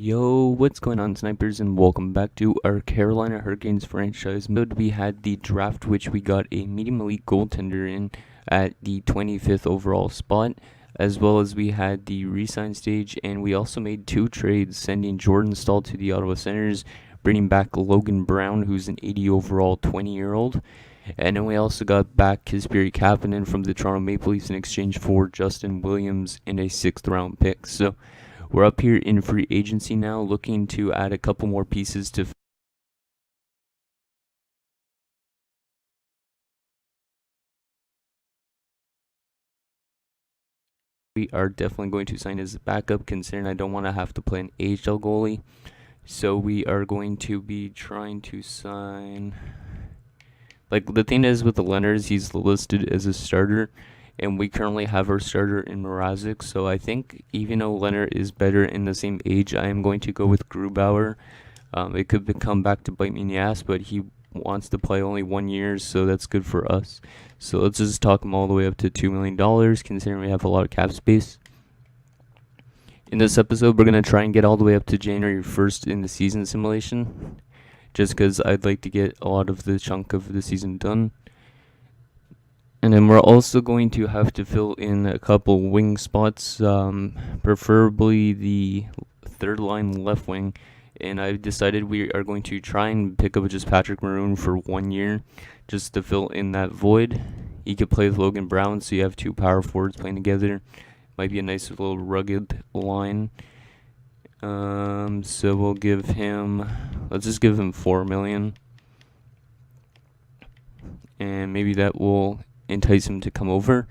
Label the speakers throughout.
Speaker 1: Yo, what's going on, snipers, and welcome back to our Carolina Hurricanes franchise mode. We had the draft, which we got a medium elite goaltender in at the 25th overall spot, as well as we had the re-sign stage, and we also made two trades, sending Jordan Staal to the Ottawa Senators, bringing back Logan Brown, who's an 80 overall 20-year-old, and then we also got back Kasperi Kapanen from the Toronto Maple Leafs in exchange for Justin Williams and a 6th round pick. So we're up here in free agency now, looking to add a couple more pieces to we are definitely going to sign as a backup, considering I don't want to have to play an AHL goalie. So we are going to be trying to sign. Like, the thing is with the Leonards, he's listed as a starter, and we currently have our starter in Mrazek. So I think even though Leonard is better in the same age, I am going to go with Grubauer. It could come back to bite me in the ass, but he wants to play only 1 year, so that's good for us. So let's just talk him all the way up to $2 million, considering we have a lot of cap space. In this episode, we're going to try and get all the way up to January 1st in the season simulation, just because I'd like to get a lot of the chunk of the season done. And then we're also going to have to fill in a couple wing spots, preferably the third line left wing. And I've decided we are going to try and pick up just Patrick Maroon for 1 year, just to fill in that void. He could play with Logan Brown, so you have two power forwards playing together. Might be a nice little rugged line. So we'll give him, let's just give him $4 million. And maybe that will entice him to come over.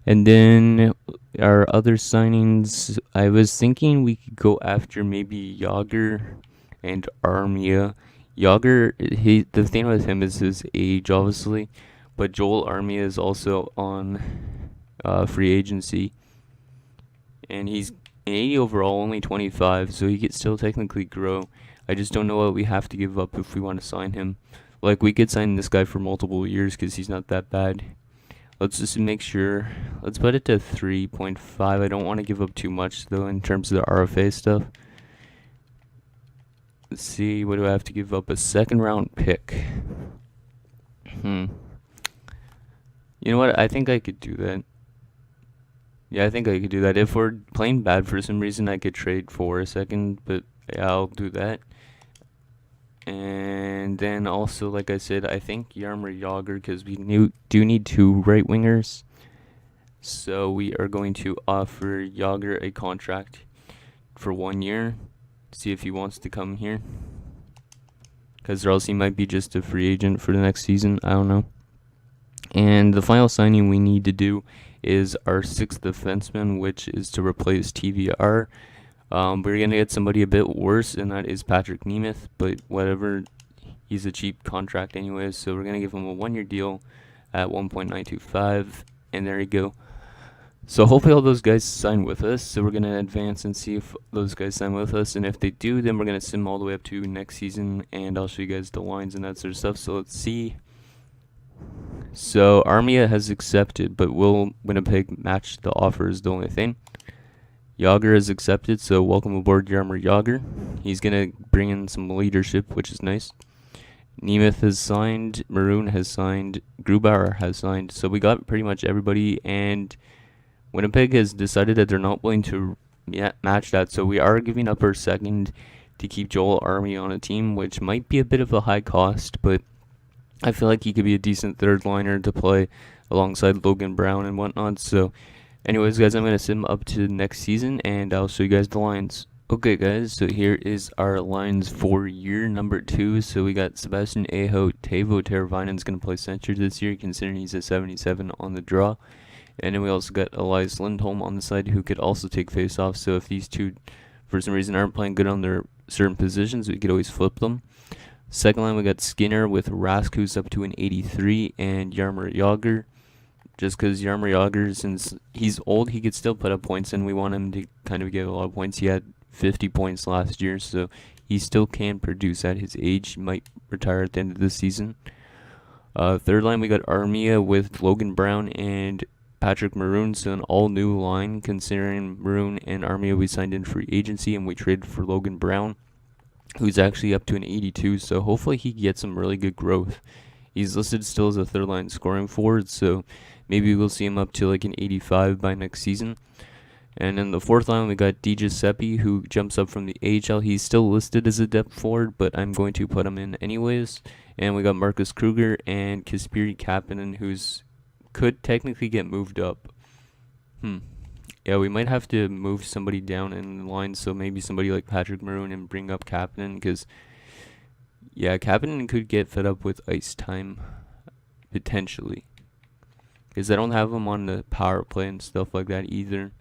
Speaker 1: And then our other signings, I was thinking we could go after maybe Yager and Armia. Yager, the thing with him is his age, obviously, but Joel Armia is also on free agency, and he's an 80 overall, only 25, so he could still technically grow. I just don't know what we have to give up if we want to sign him. Like, we could sign this guy for multiple years because he's not that bad. Let's just make sure. Let's put it to 3.5. I don't want to give up too much, though, in terms of the RFA stuff. Let's see. What do I have to give up? A 2nd round pick. You know what? I think I could do that. Yeah, I think I could do that. If we're playing bad for some reason, I could trade for a second, but yeah, I'll do that. And then also, like I said, I think Jaromir Jagr, because we do need 2 right wingers. So we are going to offer Jagr a contract for 1 year. See if he wants to come here. Because or else he might be just a free agent for the next season. I don't know. And the final signing we need to do is our 6th defenseman, which is to replace TVR. We're going to get somebody a bit worse, and that is Patrick Nemeth, but whatever, he's a cheap contract anyways, so we're going to give him a 1-year deal at 1.925, and there you go. So hopefully all those guys sign with us, so we're going to advance and see if those guys sign with us, and if they do, then we're going to sim all the way up to next season, and I'll show you guys the lines and that sort of stuff. So let's see. So Armia has accepted, but will Winnipeg match the offer is the only thing. Jagr has accepted, so welcome aboard Jaromir Jagr. He's going to bring in some leadership, which is nice. Nemeth has signed, Maroon has signed, Grubauer has signed, so we got pretty much everybody, and Winnipeg has decided that they're not willing to match that, so we are giving up our 2nd to keep Joel Armia on a team, which might be a bit of a high cost, but I feel like he could be a decent 3rd liner to play alongside Logan Brown and whatnot. So anyways, guys, I'm going to sim up to next season, and I'll show you guys the lines. Okay, guys, so here is our lines for year number 2. So we got Sebastian Aho, Teuvo Teravainen's going to play center this year, considering he's a 77 on the draw. And then we also got Elias Lindholm on the side, who could also take face-offs. So if these two, for some reason, aren't playing good on their certain positions, we could always flip them. 2nd line, we got Skinner with Rask, who's up to an 83, and Jaromir Jagr. Just because Jaromir Jagr, since he's old, he could still put up points, and we want him to kind of get a lot of points. He had 50 points last year, so he still can produce at his age. He might retire at the end of the season. 3rd line, we got Armia with Logan Brown and Patrick Maroon, so an all-new line considering Maroon and Armia we signed in free agency, and we traded for Logan Brown, who's actually up to an 82, so hopefully he gets some really good growth. He's listed still as a third-line scoring forward, so maybe we'll see him up to like an 85 by next season. And in the fourth line, we got Di Giuseppe, who jumps up from the AHL. He's still listed as a depth forward, but I'm going to put him in anyways. And we got Marcus Kruger and Kasperi Kapanen, who's could technically get moved up. Yeah, we might have to move somebody down in the line, so maybe somebody like Patrick Maroon and bring up Kapanen, because, yeah, Kapanen could get fed up with ice time, potentially. Because I don't have him on the power play and stuff like that either.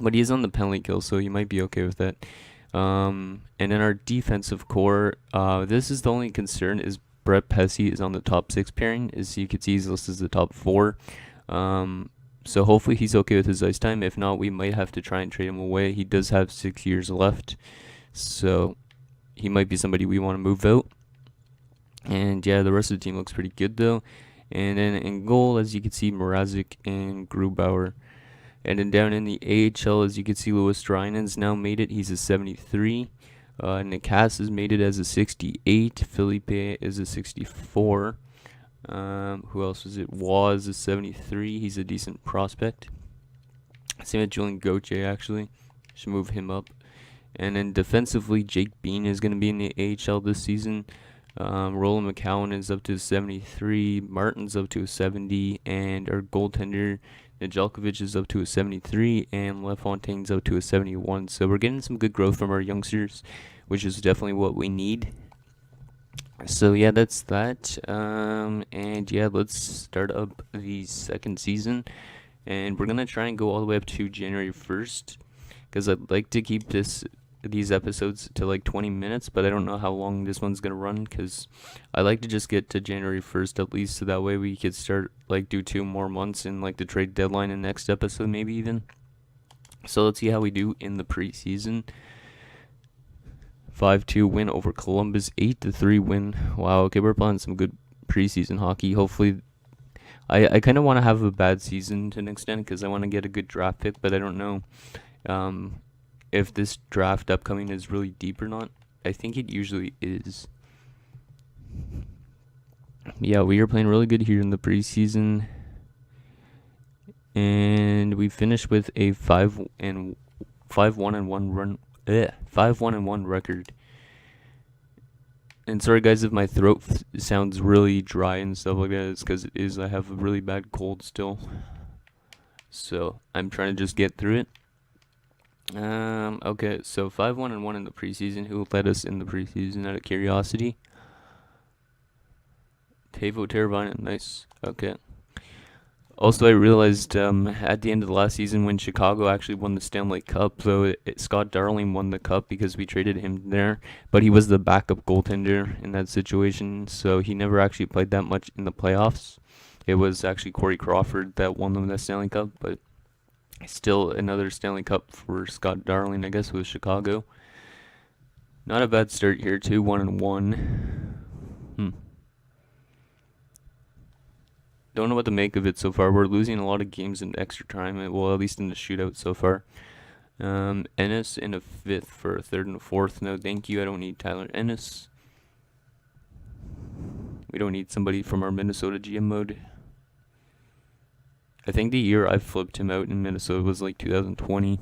Speaker 1: But he is on the penalty kill, so you might be okay with that. And in our defensive core, this is the only concern, is Brett Pesce is on the top 6 pairing. As you can see, he's listed as the top 4. So hopefully he's okay with his ice time. If not, we might have to try and trade him away. He does have 6 years left, so he might be somebody we want to move out. And yeah, the rest of the team looks pretty good though. And then in goal, as you can see, Mrazek and Grubauer. And then down in the AHL, as you can see, Louis Drynen's now made it. He's a 73. Nikas has made it as a 68. Felipe is a 64. Who else was it? Was a 73. He's a decent prospect. Same with Julian Gauthier, actually. Should move him up. And then defensively, Jake Bean is going to be in the AHL this season. Roland McCowan is up to a 73. Martin's up to a 70. And our goaltender, Nedeljkovic, is up to a 73. And LaFontaine's up to a 71. So we're getting some good growth from our youngsters, which is definitely what we need. So yeah, that's that. And yeah, let's start up the second season. And we're going to try and go all the way up to January 1st. Because I'd like to keep these episodes to like 20 minutes, but I don't know how long this one's gonna run, because I like to just get to January 1st at least, so that way we could start like do 2 more months in like the trade deadline and next episode maybe even. So let's see how we do in the preseason. 5-2 win over Columbus, 8-3 win. Wow, okay, we're playing some good preseason hockey. Hopefully, I kind of want to have a bad season to an extent, because I want to get a good draft pick, but I don't know if this draft upcoming is really deep or not. I think it usually is. Yeah, we are playing really good here in the preseason, and we finished with a 5-1-1 run. 5-1-1 record. And sorry guys if my throat sounds really dry and stuff like that. It's because it is. I have a really bad cold still, so I'm trying to just get through it. Okay, so 5-1-1 in the preseason. Who led us in the preseason out of curiosity? Teuvo Teravainen, nice. Okay. Also, I realized at the end of the last season when Chicago actually won the Stanley Cup, so Scott Darling won the cup because we traded him there, but he was the backup goaltender in that situation, so he never actually played that much in the playoffs. It was actually Corey Crawford that won them the Stanley Cup, but still another Stanley Cup for Scott Darling, I guess, with Chicago. Not a bad start here, too, 1-1. Don't know what to make of it so far. We're losing a lot of games in extra time, well, at least in the shootout so far. Ennis in a 5th for a 3rd and a 4th. No, thank you. I don't need Tyler Ennis. We don't need somebody from our Minnesota GM mode. I think the year I flipped him out in Minnesota was like 2020.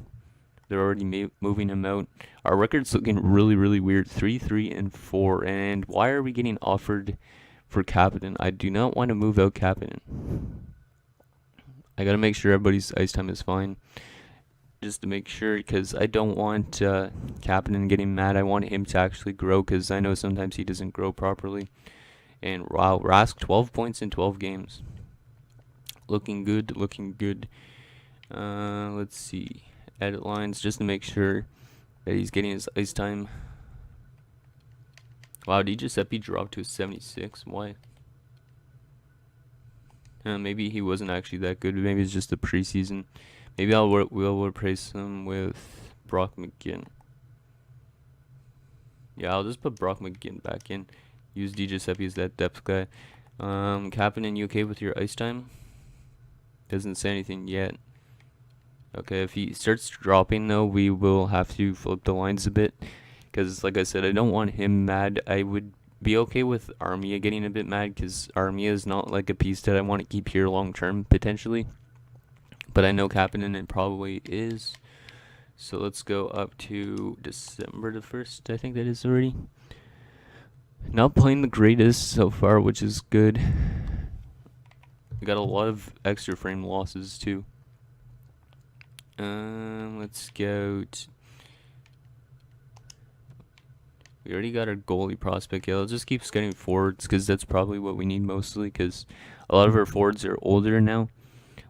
Speaker 1: They're already moving him out. Our record's looking really, really weird. 3-3-4. And why are we getting offered for Kapanen? I do not want to move out Kapanen. I got to make sure everybody's ice time is fine. Just to make sure, because I don't want Kapanen getting mad. I want him to actually grow, because I know sometimes he doesn't grow properly. And wow, Rask, 12 points in 12 games. Looking good, looking good. Let's see. Edit lines, just to make sure that he's getting his ice time. Wow, Di Giuseppe dropped to a 76. Why? Maybe he wasn't actually that good. Maybe it's just the preseason. Maybe we'll replace him with Brock McGinn. Yeah, I'll just put Brock McGinn back in. Use Di Giuseppe as that depth guy. Kapanen, you okay with your ice time? Doesn't say anything yet. Okay, if he starts dropping though, we will have to flip the lines a bit. Because like I said, I don't want him mad. I would be okay with Armia getting a bit mad because Armia is not like a piece that I want to keep here long term, potentially. But I know Kapanen it probably is. So let's go up to December the 1st, I think that is already. Not playing the greatest so far, which is good. We got a lot of extra frame losses too. Let's go. We already got our goalie prospect. Yeah, let's just keep scouting forwards because that's probably what we need mostly. Because a lot of our forwards are older now.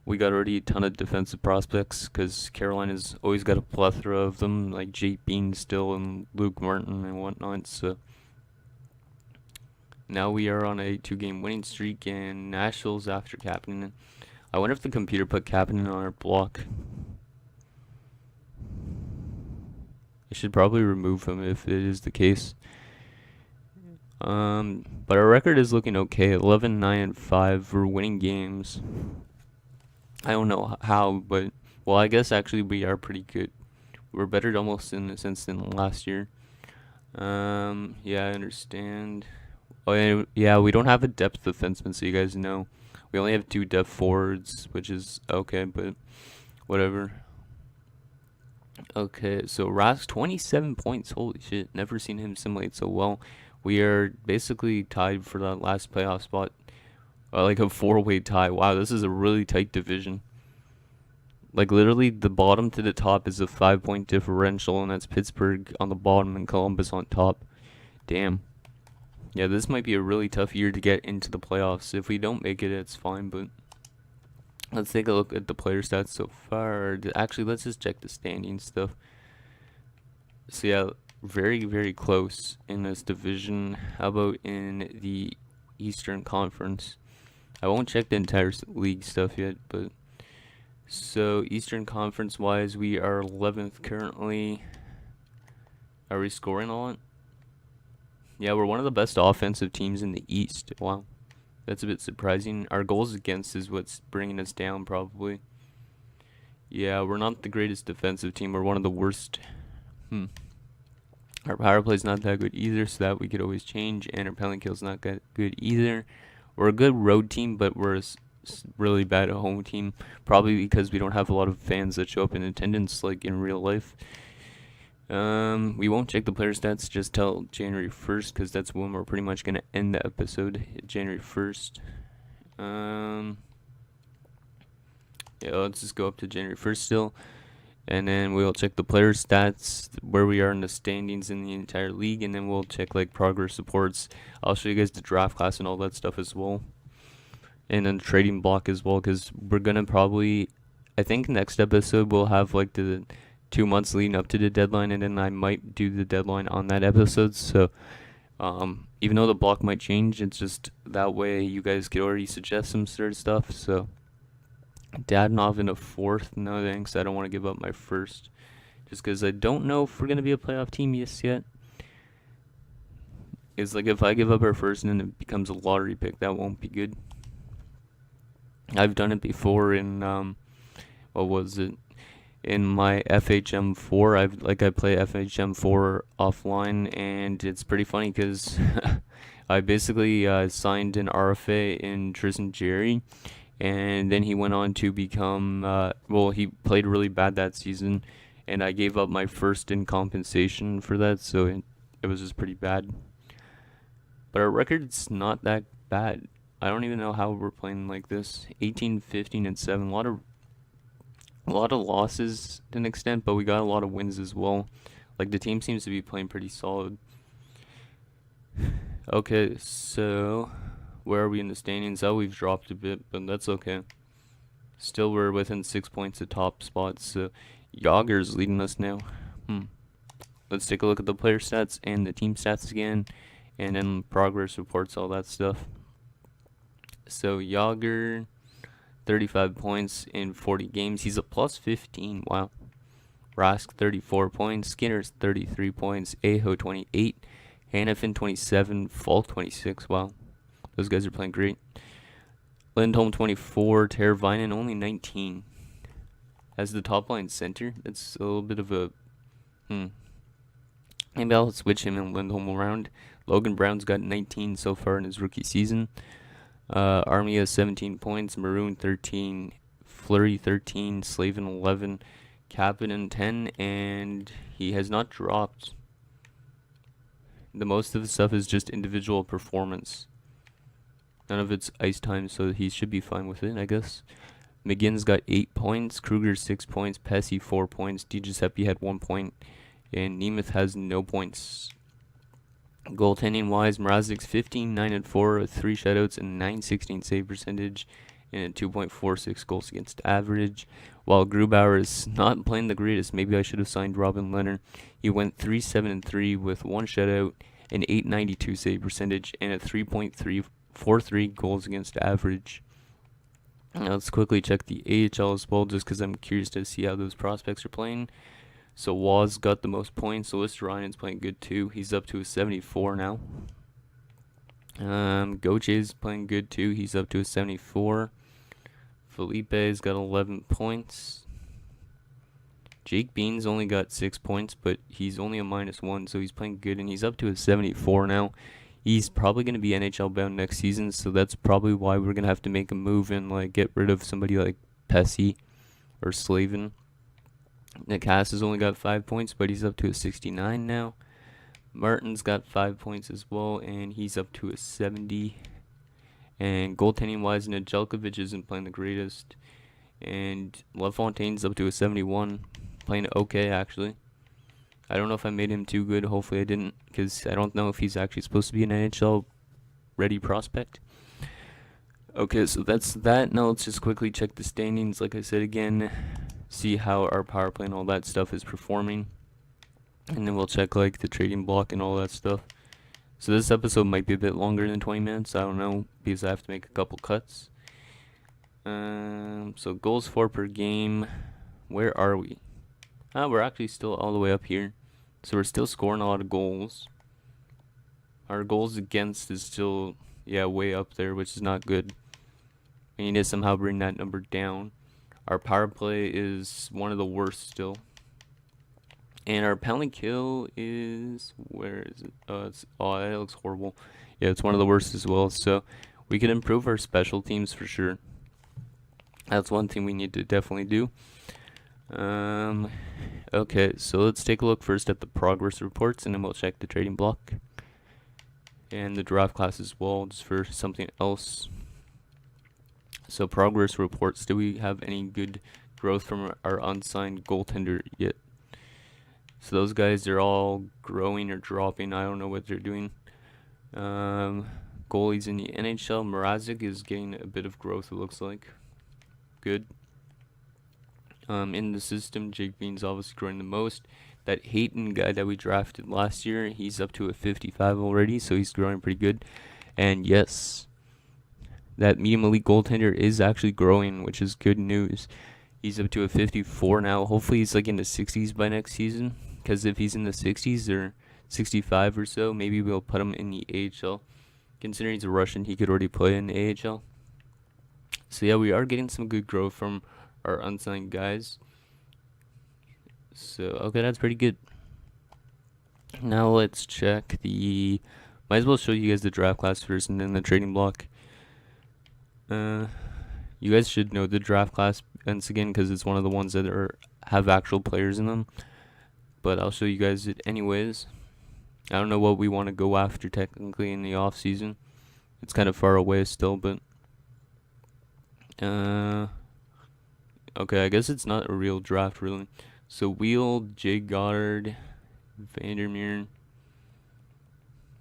Speaker 1: We got already a ton of defensive prospects because Carolina's always got a plethora of them, like Jake Bean still and Luke Martin and whatnot. So now we are on a 2-game winning streak, and Nashville's after Kapanen. I wonder if the computer put Kapanen on our block. I should probably remove him if it is the case. But our record is looking okay. 11, 9, and 5. We're winning games. I don't know how, but well, I guess actually we are pretty good. We're better almost in a sense than last year. Yeah, I understand. Oh yeah, we don't have a depth defenseman, so you guys know. We only have 2 depth forwards, which is okay, but whatever. Okay, so Rask 27 points. Holy shit, never seen him simulate so well. We are basically tied for that last playoff spot. Like a 4-way tie. Wow, this is a really tight division. Like literally the bottom to the top is a 5-point differential, and that's Pittsburgh on the bottom and Columbus on top. Damn. Yeah, this might be a really tough year to get into the playoffs. If we don't make it, it's fine, but let's take a look at the player stats so far. Actually, let's just check the standing stuff. So yeah, very, very close in this division. How about in the Eastern Conference? I won't check the entire league stuff yet, but so Eastern Conference wise, we are 11th currently. Are we scoring a lot? Yeah, we're one of the best offensive teams in the East. Wow, that's a bit surprising. Our goals against is what's bringing us down probably. Yeah, we're not the greatest defensive team. We're one of the worst. Our power play's not that good either, so that we could always change. And our penalty kill's not good either. We're a good road team, but we're a really bad home team. Probably because we don't have a lot of fans that show up in attendance like in real life. We won't check the player stats just till January 1st, because that's when we're pretty much gonna end the episode. January 1st. Yeah, let's just go up to January 1st still. And then we'll check the player stats, where we are in the standings in the entire league, and then we'll check like progress reports. I'll show you guys the draft class and all that stuff as well. And then the trading block as well, because we're gonna probably, I think next episode we'll have like the 2 months leading up to the deadline, and then I might do the deadline on that episode. So even though the block might change, it's just that way you guys could already suggest some sort of stuff. So Dadonov in a 4th, no thanks. I don't want to give up my 1st, just because I don't know if we're gonna be a playoff team yet. It's like if I give up our 1st and then it becomes a lottery pick, that won't be good. I've done it before in what was it? In my FHM4, I play FHM4 offline, and it's pretty funny because I basically signed an RFA in Tristan Jerry, and then he went on to become well, he played really bad that season, and I gave up my 1st in compensation for that, so it was just pretty bad. But our record's not that bad. I don't even know how we're playing like this. 18, 15, and 7. A lot of losses to an extent, but we got a lot of wins as well. Like the team seems to be playing pretty solid. Okay, so where are we in the standings? Oh, we've dropped a bit, but that's okay. Still, we're within 6 points of top spots. So Yager's leading us now. Let's take a look at the player stats and the team stats again, and then progress reports, all that stuff. So Yager, 35 points in 40 games. He's a plus 15. Wow. Rask, 34 points. Skinner's 33 points. Aho, 28. Hanifin, 27. Falk, 26. Wow. Those guys are playing great. Lindholm 24, Teravainen only 19. As the top line center, that's a little bit of a Maybe I'll switch him and Lindholm around. Logan Brown's got 19 so far in his rookie season. Army has 17 points, Maroon 13, Fleury 13, Slavin 11, Kapanen 10, and he has not dropped. The most of the stuff is just individual performance. None of it's ice time, so he should be fine with it, I guess. McGinn's got 8 points, Kruger 6 points, Pesci 4 points, DiGiuseppe had 1 point, and Nemeth has no points. Goaltending wise, Mrazek's 15, 9 and 4 with 3 shutouts and 916 save percentage and a 2.46 goals against average. While Grubauer is not playing the greatest, maybe I should have signed Robin Leonard. He went 3, 7 and 3 with 1 shutout, an 892 save percentage and a 3.343 goals against average. Now let's quickly check the AHL as well, just because I'm curious to see how those prospects are playing. So Waz got the most points. So Ryan's playing good too. He's up to a 74 now. Gautier's playing good too. He's up to a 74. Felipe's got 11 points. Jake Bean's only got 6 points, but he's only a -1, so he's playing good, and he's up to a 74 now. He's probably going to be NHL bound next season, so that's probably why we're going to have to make a move and like get rid of somebody like Pesci or Slavin. Nick Haas has only got 5 points, but he's up to a 69 now. Martin's got 5 points as well, and he's up to a 70. And goaltending wise, Nedeljkovic isn't playing the greatest. And LaFontaine's up to a 71, playing okay actually. I don't know if I made him too good. Hopefully I didn't, because I don't know if he's actually supposed to be an NHL ready prospect. Okay, so that's that. Now let's just quickly check the standings. Like I said again, see how our power play and all that stuff is performing, and then we'll check like the trading block and all that stuff. So this episode might be a bit longer than 20 minutes, I don't know, because I have to make a couple cuts. So goals for per game, where are we? We're actually still all the way up here, so we're still scoring a lot of goals. Our goals against is still way up there, which is not good. We need to somehow bring that number down. Our power play is one of the worst still. And our penalty kill is, where is it? That looks horrible. Yeah, it's one of the worst as well. So we can improve our special teams for sure. That's one thing we need to definitely do. Okay, so let's take a look first at the progress reports, and then we'll check the trading block and the draft class as well, just for something else. So progress reports, do we have any good growth from our unsigned goaltender yet? So those guys, they're all growing or dropping. I don't know what they're doing. Goalies in the NHL, Mrazek is getting a bit of growth, it looks like. Good. In the system, Jake Bean's obviously growing the most. That Hayton guy that we drafted last year, he's up to a 55 already, so he's growing pretty good. And yes, that medium elite goaltender is actually growing, which is good news. He's up to a 54 now. Hopefully he's like in the 60s by next season, because if he's in the 60s or 65 or so, maybe we'll put him in the AHL. Considering he's a Russian, he could already play in the AHL. So yeah, we are getting some good growth from our unsigned guys. So okay, that's pretty good. Now let's check the, might as well show you guys the draft class first and then the trading block. You guys should know the draft class once again, because it's one of the ones that have actual players in them, but I'll show you guys it anyways. I don't know what we want to go after technically in the off season. It's kind of far away still, but okay, I guess it's not a real draft really. So Wheel, Jay Goddard, Vandermeer.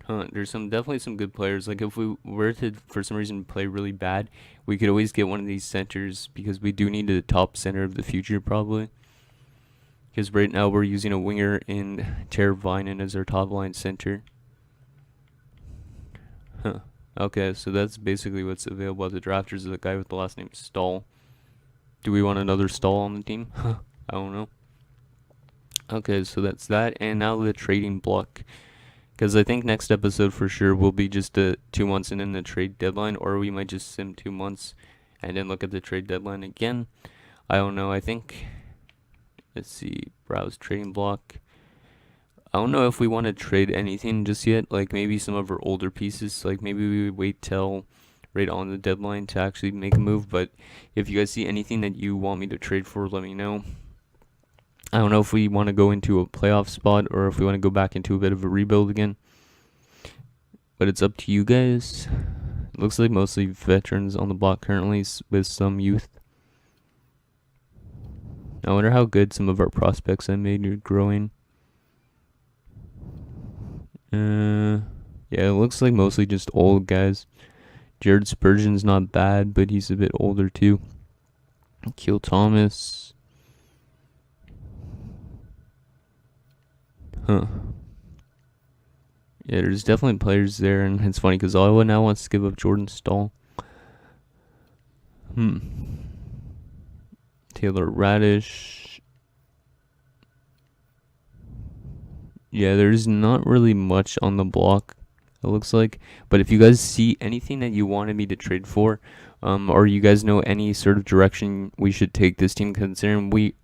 Speaker 1: There's definitely some good players. Like if we were to, for some reason, play really bad, we could always get one of these centers, because we do need a top center of the future probably. Because right now we're using a winger in Teravainen as our top line center. Okay, so that's basically what's available at the drafters. Is a guy with the last name Stahl. Do we want another Stahl on the team? I don't know. Okay, so that's that, and now the trading block. Because I think next episode for sure will be just 2 months and then the trade deadline, or we might just sim 2 months and then look at the trade deadline again. I don't know. I think, let's see, browse trading block. I don't know if we want to trade anything just yet. Like maybe some of our older pieces. Like maybe we would wait till right on the deadline to actually make a move. But if you guys see anything that you want me to trade for, let me know. I don't know if we want to go into a playoff spot or if we want to go back into a bit of a rebuild again. But it's up to you guys. It looks like mostly veterans on the block currently with some youth. I wonder how good some of our prospects I made are growing. Yeah, it looks like mostly just old guys. Jared Spurgeon's not bad, but he's a bit older too. Keel Thomas. Huh. Yeah, there's definitely players there, and it's funny because Ottawa now wants to give up Jordan Stahl. Taylor Radish. Yeah, there's not really much on the block, it looks like. But if you guys see anything that you wanted me to trade for, or you guys know any sort of direction we should take this team, considering we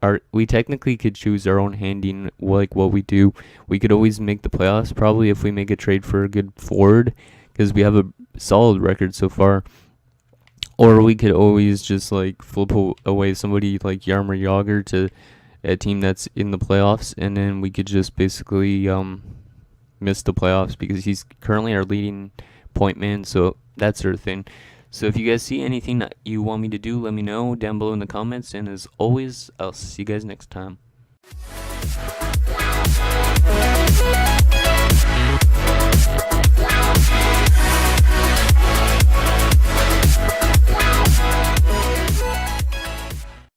Speaker 1: technically could choose our own handing, like what we do. We could always make the playoffs probably if we make a trade for a good forward, because we have a solid record so far. Or we could always just like flip away somebody like Jaromir Jagr to a team that's in the playoffs, and then we could just basically miss the playoffs because he's currently our leading point man, so that sort of thing. So if you guys see anything that you want me to do, let me know down below in the comments, and as always, I'll see you guys next time.